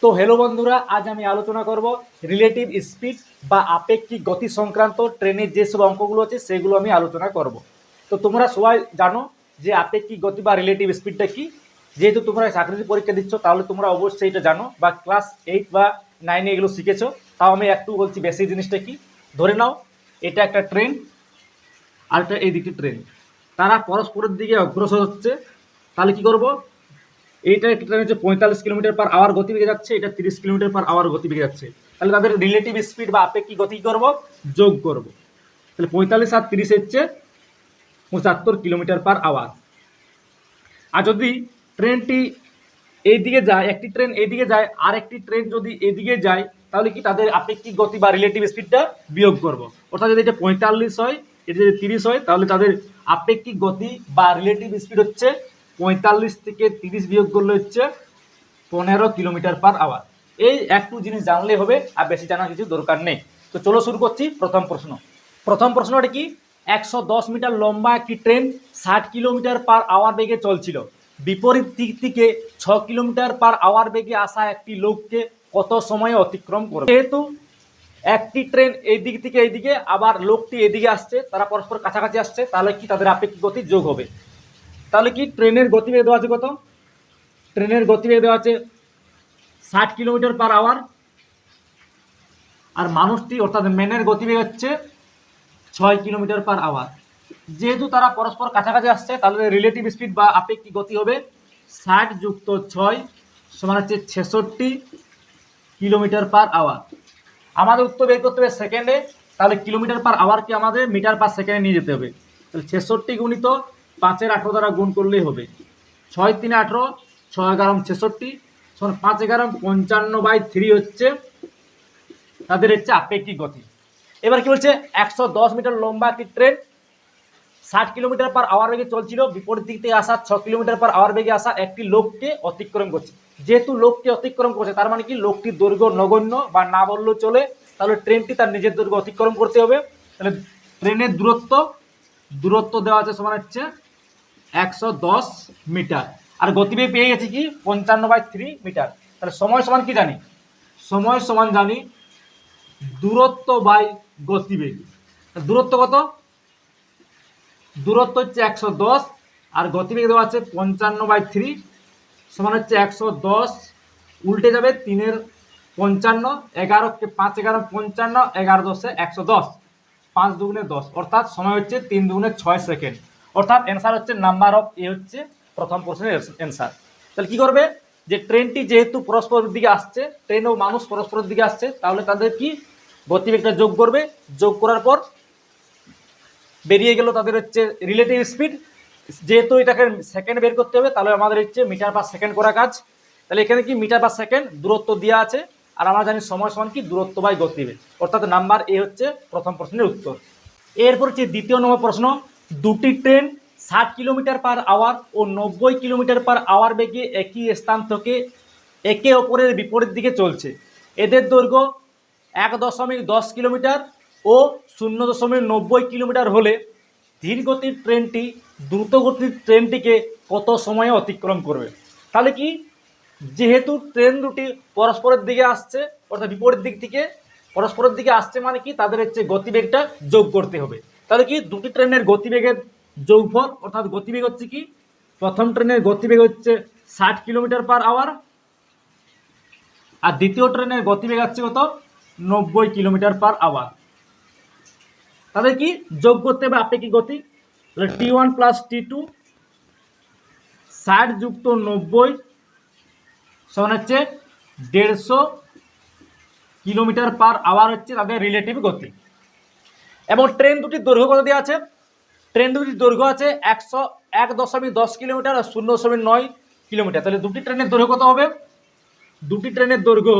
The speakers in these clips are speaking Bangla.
তো হ্যালো বন্ধুরা, আজ আমি আলোচনা করব রিলেটিভ স্পিড বা আপেক্ষিক গতি সংক্রান্ত ট্রেনের যেসব অঙ্কগুলো আছে সেগুলো আমি আলোচনা করব। তো তোমরা সবাই জানো যে আপেক্ষিক গতি বা রিলেটিভ স্পিডটা কি। যেহেতু তোমরা চাকরির পরীক্ষা দিচ্ছ তাহলে তোমরা অবশ্যই এটা জানো বা ক্লাস 8 বা 9 এগুলো শিখেছো। তাও আমি একটু বলছি বেসিক জিনিসটা কি। ধরে নাও এটা একটা ট্রেন আর এটা এই দিকটি ট্রেন, তারা পরস্পরের দিকে অগ্রসর হচ্ছে। তাহলে কি করব, এইটা একটা ট্রেন হচ্ছে 45 কিলোমিটার/আওয়ার গতিবেগে যাচ্ছে, এটা 30 কিলোমিটার/আওয়ার গতিবেগে যাচ্ছে। তাহলে তাদের রিলেটিভ স্পিড বা আপেক্ষিক গতি করব, যোগ করব। তাহলে 45 আর 30 হচ্ছে 75 কিলোমিটার/আওয়ার। আর যদি ট্রেনটি এইদিকে যায়, একটি ট্রেন এইদিকে যায় আর একটি ট্রেন যদি এদিকে যায়, তাহলে কি তাদের আপেক্ষিক গতি বা রিলেটিভ স্পিডটা বিয়োগ করব। অর্থাৎ যদি এটা 45 হয়, এটা যদি 30 হয়, তাহলে তাদের আপেক্ষিক গতি বা রিলেটিভ স্পিড হচ্ছে 45 থেকে 30 বিয়োগ করলে হচ্ছে 15 কিলোমিটার/আওয়ার। এই একটু জিনিস জানলে হবে, আর বেশি জানার কিছু দরকার নেই। তো চলো শুরু করছি প্রথম প্রশ্ন। প্রথম প্রশ্নটা কি, 110 মিটার লম্বা একটি ট্রেন 60 কিলোমিটার/আওয়ার বেগে চলছিল। বিপরীত দিক থেকে 6 কিলোমিটার/আওয়ার বেগে আসা একটি লোককে কত সময়ে অতিক্রম করবে। যেহেতু একটি ট্রেন এই দিক থেকে এইদিকে, আবার লোকটি এদিকে আসছে, তারা পরস্পর কাছাকাছি আসছে, তাহলে কি তাদের আপেক্ষিক গতি যোগ হবে। তাহলে কি ট্রেনের গতিবেগ দেওয়া আছে কত, ট্রেনের গতিবেগ দেওয়া আছে 60 কিলোমিটার/আওয়ার, আর মানুষটি অর্থাৎ ম্যানের গতিবেগ হচ্ছে 6 কিলোমিটার/আওয়ার। যেহেতু তারা পরস্পর কাছাকাছি আসছে, তাহলে রিলেটিভ স্পিড বা আপেক্ষিক গতি হবে 60 যুক্ত 6 সমান হচ্ছে 66 কিলোমিটার/আওয়ার। আমাদের উত্তর বের করতে হবে সেকেন্ডে, তাহলে কিলোমিটার/আওয়ারকে আমাদের মিটার/সেকেন্ডে নিয়ে যেতে হবে। তাহলে 66 গুণিত 5-এর 18 দ্বারা গুণ করলেই হবে। 6 3 18, 6 11 66, 5 11 55/3 হচ্ছে তাদের হচ্ছে আপেক্ষিক গতি। এবার কি বলছে, 110 মিটার লম্বা একটি ট্রেন 60 কিলোমিটার/আওয়ার বেগে চলছিল। বিপরীত দিক থেকে আসা 6 কিলোমিটার/আওয়ার বেগে আসা একটি লোককে অতিক্রম করছে। যেহেতু লোককে অতিক্রম করছে, তার মানে কি লোকটির দৈর্ঘ্য নগণ্য বা না বললেও চলে, তাহলে ট্রেনটি তার নিজের দৈর্ঘ্য অতিক্রম করতে হবে। তাহলে ট্রেনের দূরত্ব দেওয়া আছে সমান হচ্ছে 110 মিটার, আর গতিবেগ পেয়ে গেছি কি 55/3 মিটার। তাহলে সময় সমান কি জানি, সময় সমান জানি দূরত্ব বাই গতিবেগ। দূরত্ব কত, দূরত্ব হচ্ছে 110 আর গতিবেগ দেওয়া আছে 55/3 সমান হচ্ছে 110 উল্টে যাবে 3-এর 55, 11কে 5 11 55, 11 10 110, 5 দুগুণে 10, অর্থাৎ সময় হচ্ছে 3 দুগুণে 6 সেকেন্ড। অর্থাৎ অ্যান্সার হচ্ছে নাম্বার অফ এ হচ্ছে প্রথম প্রশ্নের অ্যান্সার। তাহলে কি করবে, যে ট্রেনটি যেহেতু পরস্পরের দিকে আসছে, ট্রেন ও মানুষ পরস্পরের দিকে আসছে, তাহলে তাদের কি গতিবেগটা যোগ করবে। যোগ করার পর বেরিয়ে গেল তাদের হচ্ছে রিলেটিভ স্পিড। যেহেতু এটাকে সেকেন্ড বের করতে হবে, তাহলে আমাদের হচ্ছে মিটার/সেকেন্ড করা কাজ। তাহলে এখানে কি মিটার/সেকেন্ড দূরত্ব দেওয়া আছে, আর আমরা জানি সময় সমান কি দূরত্ব বাই গতিবেগ। অর্থাৎ নাম্বার এ হচ্ছে প্রথম প্রশ্নের উত্তর। এরপর হচ্ছে দ্বিতীয় নম্বর প্রশ্ন, দুটি ট্রেন 60 কিলোমিটার/আওয়ার ও 90 কিলোমিটার/আওয়ার বেগে একই স্থান থেকে একে অপরের বিপরীত দিকে চলছে। এদের দৈর্ঘ্য 1.10 কিলোমিটার ও 0.90 কিলোমিটার হলে ধীর গতির ট্রেনটি দ্রুত গতির ট্রেনটিকে কত সময়ে অতিক্রম করবে। তাহলে কি, যেহেতু ট্রেন দুটি পরস্পরের দিকে আসছে, অর্থাৎ বিপরীত দিক থেকে পরস্পরের দিকে আসছে, মানে কি তাদের হচ্ছে গতিবেগটা যোগ করতে হবে। তাহলে কি দুটি ট্রেনের গতিবেগের যোগফল, অর্থাৎ গতিবেগ হচ্ছে কি, প্রথম ট্রেনের গতিবেগ হচ্ছে 60 কিলোমিটার/আওয়ার আর দ্বিতীয় ট্রেনের গতিবেগ হচ্ছে কত, 90 কিলোমিটার/আওয়ার। তাদের কি যোগ করতে হবে আপেক্ষিক গতি। তাহলে T1 প্লাস T2 60 যুক্ত 90 সমান হচ্ছে 150 কিলোমিটার/আওয়ার হচ্ছে তাদের রিলেটিভ গতি। এবং ট্রেন দুটির দৈর্ঘ্য কত দেওয়া আছে, ট্রেন দুটির দৈর্ঘ্য আছে 1.10 কিলোমিটার আর 0.9 কিলোমিটার। তাহলে দুটি ট্রেনের দৈর্ঘ্য কত হবে, দুটি ট্রেনের দৈর্ঘ্য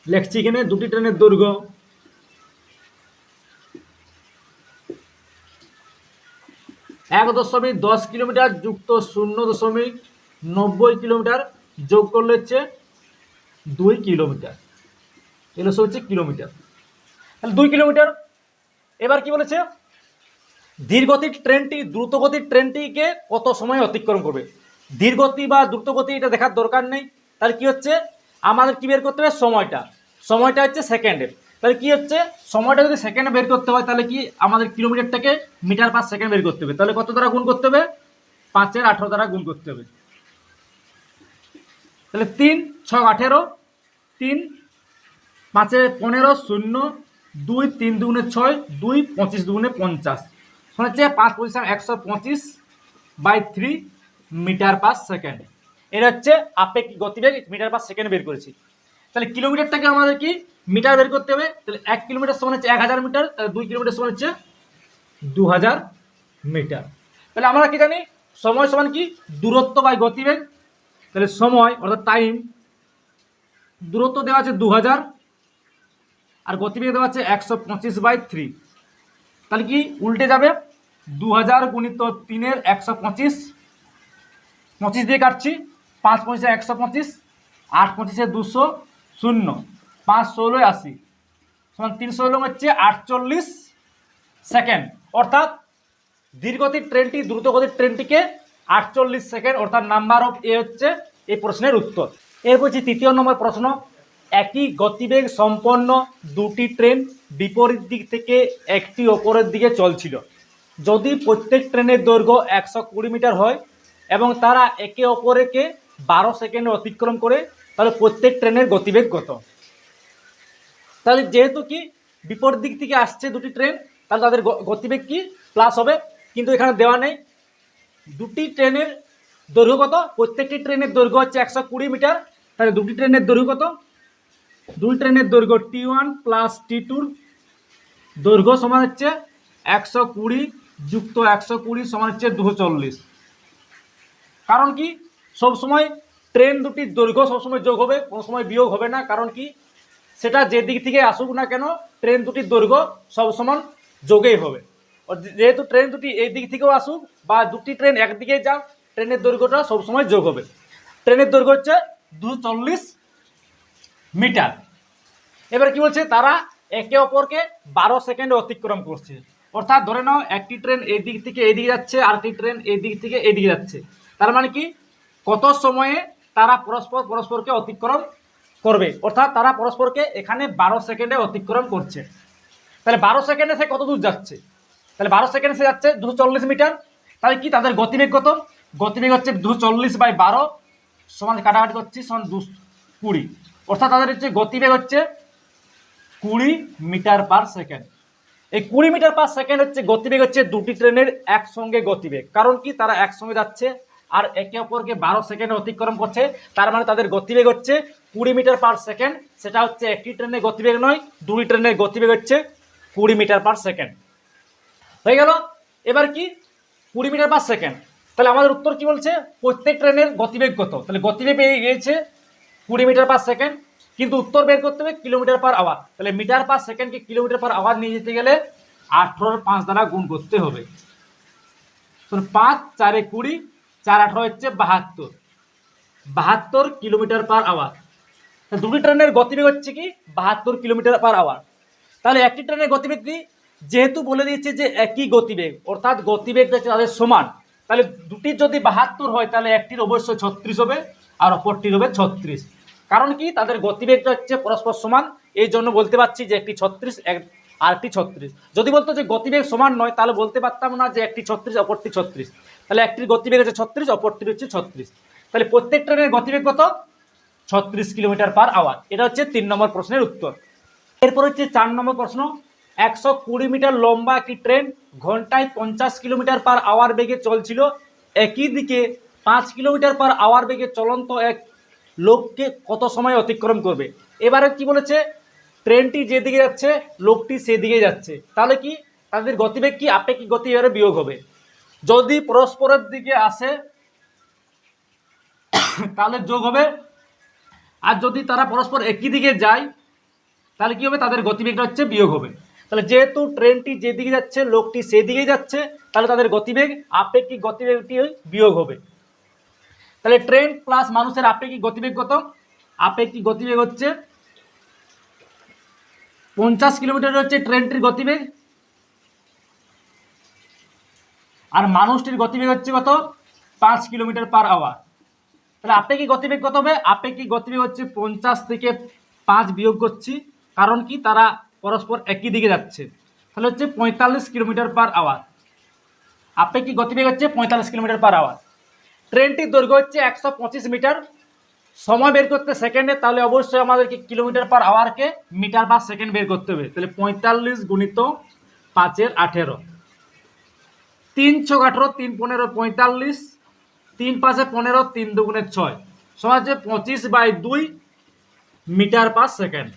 লিখছি এখানে, দুটি ট্রেনের দৈর্ঘ্য 1.10 কিলোমিটার যুক্ত 0.90 কিলোমিটার যোগ করলে হচ্ছে 2 কিলোমিটার। এগুলো হচ্ছে কিলোমিটার, তাহলে 2 কিলোমিটার। এবার কি বলেছে, ধীরগতির ট্রেনটি দ্রুতগতির ট্রেনটিকে কত সময় অতিক্রম করবে। ধীরগতি বা দ্রুতগতি এটা দেখার দরকার নেই। তাহলে কি হচ্ছে, আমাদের কি বের করতে হবে সময়টা, সময়টা হচ্ছে সেকেন্ডের। তাহলে কি হচ্ছে সময়টা যদি সেকেন্ডে বের করতে হয় তাহলে কি আমাদের কিলোমিটারটাকে মিটার পার সেকেন্ড বের করতে হবে। তাহলে কত দ্বারা গুণ করতে হবে, 5-18 দ্বারা গুণ করতে হবে। তাহলে 3-6-18, 3-5-15, 0, 2 3 দুগুণে 6, 2 25 দুগুণে 50, হচ্ছে 5-25/125/3 মিটার পার সেকেন্ড। এটা হচ্ছে আপেক্ষিক গতিবেগ মিটার পার সেকেন্ড বের করেছি। তাহলে কিলোমিটারটাকে আমাদের কি মিটার বের করতে হবে। তাহলে 1 কিলোমিটার সমান হচ্ছে 1000 মিটার, তাহলে 2 কিলোমিটার সমান হচ্ছে 2000 মিটার। তাহলে আমরা কি জানি সময় সমান কি দূরত্ব বাই গতিবেগ। তাহলে সময় অর্থাৎ টাইম, দূরত্ব দেওয়া আছে 2000 আর গতিবেগ দেওয়া আছে 125/3। তাহলে কি উল্টে যাবে, 2000 গুণিত 3-এর 125, 25 দিয়ে কাটছি, 5-5-125, 8-25-200, 0, 5-16-80, সমান 316 হচ্ছে 48 সেকেন্ড। অর্থাৎ ধীরগতির ট্রেনটি দ্রুতগতির ট্রেনটিকে 48 সেকেন্ড, অর্থাৎ নাম্বার অফ এ হচ্ছে এই প্রশ্নের উত্তর। এরপর হচ্ছে 3য় নম্বর প্রশ্ন। একই গতিবেগ সম্পন্ন দুটি ট্রেন বিপরীত দিক থেকে একটি অপরের দিকে চলছিল। যদি প্রত্যেক ট্রেনের দৈর্ঘ্য 120 মিটার হয় এবং তারা একে অপরকে 12 সেকেন্ডে অতিক্রম করে, তাহলে প্রত্যেক ট্রেনের গতিবেগ কত। তাহলে যেহেতু কি বিপরীত দিক থেকে আসছে দুটি ট্রেন, তাহলে তাদের গতিবেগ কি প্লাস হবে, কিন্তু এখানে দেওয়া নেই। দুটি ট্রেনের দৈর্ঘ্য কত, প্রত্যেকটি ট্রেনের দৈর্ঘ্য হচ্ছে 120 মিটার। তাহলে দুটি ট্রেনের দৈর্ঘ্য কত, দুই ট্রেনের দৈর্ঘ্য T1 প্লাস T2 দৈর্ঘ্য সমান হচ্ছে 120 যুক্ত 120 সমান হচ্ছে 240। কারণ কি সবসময় ট্রেন দুটির দৈর্ঘ্য সবসময় যোগ হবে, কোনো সময় বিয়োগ হবে না। কারণ কি সেটা যে দিক থেকে আসুক না কেন ট্রেন দুটির দৈর্ঘ্য সবসময় যোগেই হবে। যেহেতু ট্রেন দুটি এই দিক থেকেও আসুক বা দুটি ট্রেন একদিকে যাক, ট্রেনের দৈর্ঘ্যটা সবসময় যোগ হবে। ট্রেনের দৈর্ঘ্য হচ্ছে 240 মিটার। এবার কি বলছে, তারা একে অপরকে 12 সেকেন্ডে অতিক্রম করছে। অর্থাৎ ধরে নাও একটি ট্রেন এই দিক থেকে এদিকে যাচ্ছে, আরেকটি ট্রেন এই দিক থেকে এদিকে যাচ্ছে। তার মানে কি কত সময়ে তারা পরস্পরকে অতিক্রম করবে, অর্থাৎ তারা পরস্পরকে এখানে 12 সেকেন্ডে অতিক্রম করছে। তাহলে 12 সেকেন্ডে সে কত দূর যাচ্ছে, তাহলে 12 সেকেন্ডে সে যাচ্ছে 240 মিটার। তাহলে কি তাদের গতিবেগ কত, গতিবেগ হচ্ছে 240/12 সমান কাটাকাটি করছি সমান 220, অর্থাৎ তাদের হচ্ছে গতিবেগ হচ্ছে 20 মিটার পার সেকেন্ড। এই 20 মিটার পার সেকেন্ড হচ্ছে গতিবেগ, হচ্ছে দুটি ট্রেনের একসঙ্গে গতিবেগ। কারণ কি তারা একসঙ্গে যাচ্ছে আর একে অপরকে 12 সেকেন্ডে অতিক্রম করছে, তার মানে তাদের গতিবেগ হচ্ছে 20 মিটার পার সেকেন্ড। সেটা হচ্ছে একটি ট্রেনের গতিবেগ নয়, দুই ট্রেনের গতিবেগ হচ্ছে 20 মিটার পার সেকেন্ড। হয়ে গেল। এবার কি 20 মিটার পার সেকেন্ড, তাহলে আমাদের উত্তর কি বলছে, প্রত্যেক ট্রেনের গতিবেগ কত। তাহলে গতিবেগ পেয়ে গিয়েছে 20 মিটার পার সেকেন্ড, কিন্তু উত্তর বের করতে হবে কিলোমিটার পার আওয়ার। তাহলে মিটার পার সেকেন্ডকে কিলোমিটার পার আওয়ার নিয়ে যেতে গেলে 18-5 দ্বারা গুণ করতে হবে। 5-4-20, 4-18 হচ্ছে 72 কিলোমিটার পার আওয়ার। দুটি ট্রেনের গতিবেগ হচ্ছে কি 72 কিলোমিটার পার আওয়ার। তাহলে একটি ট্রেনের গতিবেগ কি, যেহেতু বলে দিয়েছে যে একই গতিবেগ অর্থাৎ গতিবেগটা তাদের সমান, তাহলে দুটির যদি 72 হয় তাহলে একটির অবশ্যই 36 হবে আর অপরটির হবে 36। কারণ কি তাদের গতিবেগটা হচ্ছে পরস্পর সমান, এই জন্য বলতে পারছি যে একটি 36 আর একটি 36। যদি বলতো যে গতিবেগ সমান নয় তাহলে বলতে পারতাম না যে একটি 36 অপরটি 36। তাহলে একটির গতিবেগ হচ্ছে 36, অপরটির হচ্ছে 36। তাহলে প্রত্যেক ট্রেনের গতিবেগ কত, 36 কিলোমিটার পার আওয়ার। এটা হচ্ছে 3 নম্বর প্রশ্নের উত্তর। এরপর হচ্ছে 4 নম্বর প্রশ্ন। 120 মিটার লম্বা একটি ট্রেন ঘন্টায় 50 কিলোমিটার পার আওয়ার বেগে চলছিল। একই দিকে 5 কিলোমিটার পার আওয়ার বেগে চলন্ত এক লোককে কত সময় অতিক্রম করবে। এবারে কি বলেছে, ট্রেনটি যেদিকে যাচ্ছে লোকটি সেদিকে যাচ্ছে, তাহলে কি তাদের গতিবেগ কি আপেক্ষিক গতিবেগে বিয়োগ হবে। যদি পরস্পরের দিকে আসে তাহলে যোগ হবে, আর যদি তারা পরস্পর একই দিকে যায় তাহলে কি হবে, তাদের গতিবেগটা হচ্ছে বিয়োগ হবে। তাহলে যেহেতু ট্রেনটি যেদিকে যাচ্ছে লোকটি সেদিকেই যাচ্ছে, তাহলে তাদের গতিবেগ আপেক্ষিক গতিবেগটি বিয়োগ হবে। তাহলে ট্রেন প্লাস মানুষের আপেক্ষিক গতিবেগ কত, আপেক্ষিক গতিবেগ হচ্ছে 50 কিলোমিটার হচ্ছে ট্রেনটির গতিবেগ, আর মানুষটির গতিবেগ হচ্ছে কত 5 কিলোমিটার পার আওয়ার। তাহলে আপেক্ষিক গতিবেগ কত হবে? আপেক্ষিক গতিবেগ হচ্ছে 50 থেকে 5 বিয়োগ করছি, কারণ কি তারা পরস্পর একই দিকে যাচ্ছে। তাহলে হচ্ছে 45 কিলোমিটার পার আওয়ার। আপেক্ষিক গতিবেগ হচ্ছে 45 কিলোমিটার পার আওয়ার। ট্রেনটির দৈর্ঘ্য হচ্ছে 125 মিটার। সময় বের করতে সেকেন্ডে, তাহলে অবশ্যই আমাদেরকে কিলোমিটার পার আওয়ারকে মিটার পার সেকেন্ড বের করতে হবে। তাহলে 45 গুণিত 5 × 18, 3 × 18, 3 × 15, 45, 3 × 5 = 15, 3 × 2 = 6, সমান হচ্ছে 25/2 মিটার পার সেকেন্ড।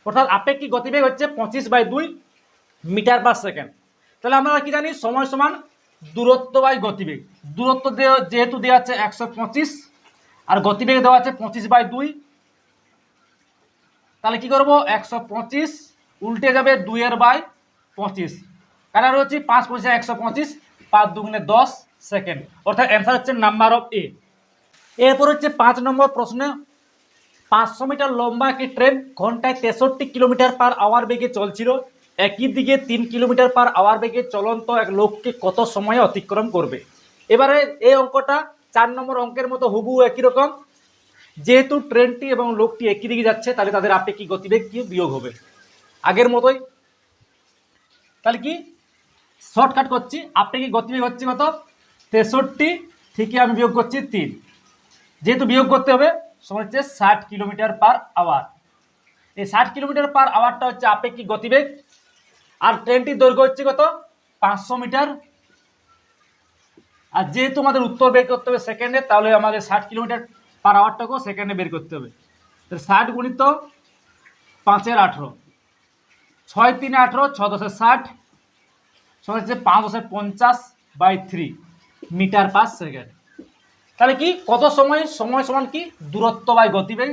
অর্থাৎ আপেক্ষিক গতিবেগ হচ্ছে 25/2 মিটার পার সেকেন্ড। তাহলে আমরা কি জানি? সময় সমান দূরত্ব বাই গতিবেগ। দূরত্ব যেহেতু দেওয়া আছে 125 আর গতিবেগ দেওয়া আছে 25/2, তাহলে কি করব? 125 উল্টে যাবে 2/25, কারণ হচ্ছে 5 × 5 = 125, 5 × 2 = 10 সেকেন্ড। অর্থাৎ অ্যান্সার হচ্ছে নাম্বার অফ এ। এরপর হচ্ছে 5 নম্বর প্রশ্ন, 500 মিটার লম্বা একটি ট্রেন ঘন্টায় 63 কিলোমিটার পার আওয়ার বেগে চলছিল। একই দিকে 3 কিলোমিটার পার আওয়ার বেগে চলন্ত এক লোককে কত সময়ে অতিক্রম করবে? এবারে এই অঙ্কটা 4 নম্বর অঙ্কের মতো হুবহু একই রকম। যেহেতু ট্রেনটি এবং লোকটি একই দিকে যাচ্ছে, তাহলে তাদের আপেক্ষিক গতিবেগ কি বিয়োগ হবে আগের মতোই। তাহলে কি শর্টকাট করছি, আপেক্ষিক গতিবেগ হচ্ছে কত? 63 থেকে আমি বিয়োগ করছি 3, যেহেতু বিয়োগ করতে হবে, সমান হচ্ছে 60 কিলোমিটার পার আওয়ার। এই 60 কিলোমিটার পার আওয়ারটা হচ্ছে আপেক্ষিক গতিবেগ। আর ট্রেনটির দৈর্ঘ্য হচ্ছে কত? 500 মিটার। আর যেহেতু আমাদের উত্তর বের করতে হবে সেকেন্ডে, তাহলে আমাদের 60 কিলোমিটার পার আওয়ারটাকেও সেকেন্ডে বের করতে হবে। তাহলে 60 গুণিত 5 × 18, 6 × 3 = 18, 6 × 10 = 60, সমান হচ্ছে 5 × 10 = 50/3 মিটার পার সেকেন্ড। তাহলে কি কত সময়? সময় সমান কি দূরত্ব বাই গতিবেগ।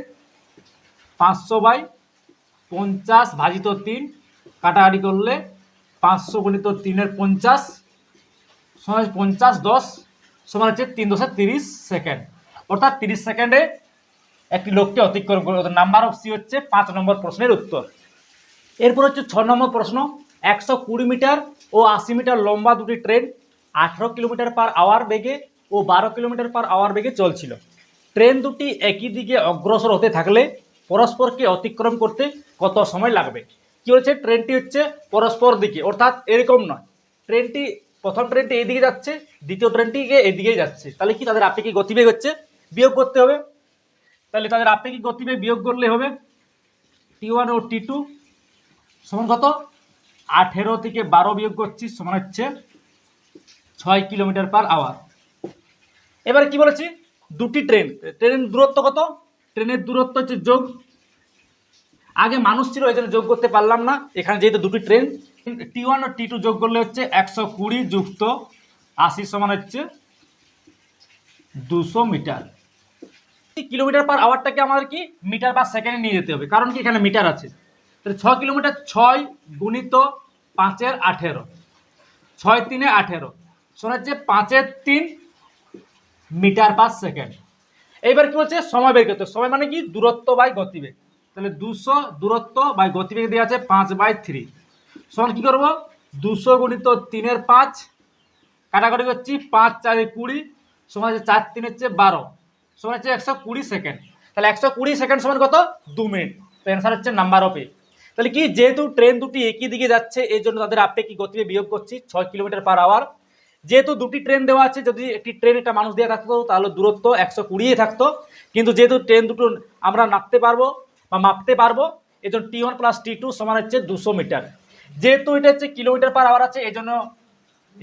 500/50 ভাজিত 3, কাটাকাটি করলে 500 গুণিত 3 × 50 সমান 50 × 10 সমান হচ্ছে 3 × 10 = 30 সেকেন্ড। অর্থাৎ 30 সেকেন্ডে একটি লোককে অতিক্রম করে। নাম্বার অফ সি হচ্ছে 5 নম্বর প্রশ্নের উত্তর। এরপর হচ্ছে 6 নম্বর প্রশ্ন, 120 মিটার ও 80 মিটার লম্বা দুটি ট্রেন 18 কিলোমিটার পার আওয়ার বেগে ও 12 কিলোমিটার পার আওয়ার বেগে চলছিল। ট্রেন দুটি একই দিকে অগ্রসর হতে থাকলে পরস্পরকে অতিক্রম করতে কত সময় লাগবে? কি বলছে? ট্রেনটি হচ্ছে পরস্পর দিকে, অর্থাৎ এরকম নয়। ট্রেনটি প্রথম ট্রেনটি এইদিকে যাচ্ছে, দ্বিতীয় ট্রেনটি এইদিকেই যাচ্ছে। তাহলে কি তাদের আপেক্ষিক গতিবেগ হচ্ছে বিয়োগ করতে হবে। তাহলে তাদের আপেক্ষিক গতিবেগ বিয়োগ করলে হবে T1 ও T2 সমান কত? 18 থেকে 12 বিয়োগ করছি, সমান হচ্ছে 6 কিলোমিটার পার আওয়ার। এবারে কি বলেছি? দুটি ট্রেন, ট্রেনের দূরত্ব কত? ট্রেনের দূরত্ব হচ্ছে যোগ, আগে মানুষ ছিল এই জন্য যোগ করতে পারলাম না, এখানে যেহেতু দুটি ট্রেন, T1 ও T2 যোগ করলে হচ্ছে 120 যুক্ত 80 সমান হচ্ছে 200 মিটার। কিলোমিটার পার আওয়ারটাকে আমাদের কি মিটার পার সেকেন্ডে নিয়ে যেতে হবে, কারণ কি এখানে মিটার আছে। তাহলে 6 কিলোমিটার 6 গুণিত 5 × 18, 6 × 3 = 18 সমান হচ্ছে 5 × 3 মিটার পার সেকেন্ড। এইবার কি বলছে? সময় বের করতে। সময় মানে কি দূরত্ব বাই গতিবেগ। তাহলে 200 দূরত্ব বাই গতিবেগ দেওয়া আছে 5/3 সমান কি করব? 200 গুণিত 3 × 5, কাটাকাটি করছি 5 × 4 = 20 সমান হচ্ছে 4 × 3 হচ্ছে 12 সমান হচ্ছে 120 সেকেন্ড। তাহলে 120 সেকেন্ড সমান কত? 2 মিনিট। তো অ্যান্সার হচ্ছে নাম্বার অফ এ। তাহলে কি যেহেতু ট্রেন দুটি একই দিকে যাচ্ছে, এই জন্য তাদের আপেক্ষিক গতিবেগ বিয়োগ করছি 6 কিলোমিটার পার আওয়ার। যেহেতু দুটি ট্রেন দেওয়া আছে, যদি একটি ট্রেন একটা মানুষ দেওয়া থাকতো তাহলে দূরত্ব 120 থাকতো, কিন্তু যেহেতু ট্রেন দুটো আমরা নাপতে পারবো বা মাপতে পারবো, এই জন্য T1 + T2 সমান হচ্ছে 200 মিটার। যেহেতু এটা হচ্ছে কিলোমিটার পার আওয়ার আছে, এই জন্য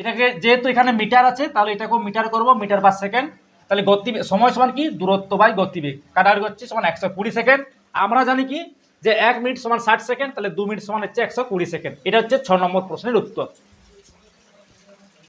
এটাকে, যেহেতু এখানে মিটার আছে তাহলে এটাকেও মিটার করব, মিটার পার সেকেন্ড। তাহলে গতিবেগ সময় সমান কি দূরত্ব বাই গতিবেগ, কাটাকাটি করছি সমান 120 সেকেন্ড। আমরা জানি কি যে 1 মিনিট সমান 60 সেকেন্ড, তাহলে 2 মিনিট সমান হচ্ছে 120 সেকেন্ড। এটা হচ্ছে 6 নম্বর প্রশ্নের উত্তর।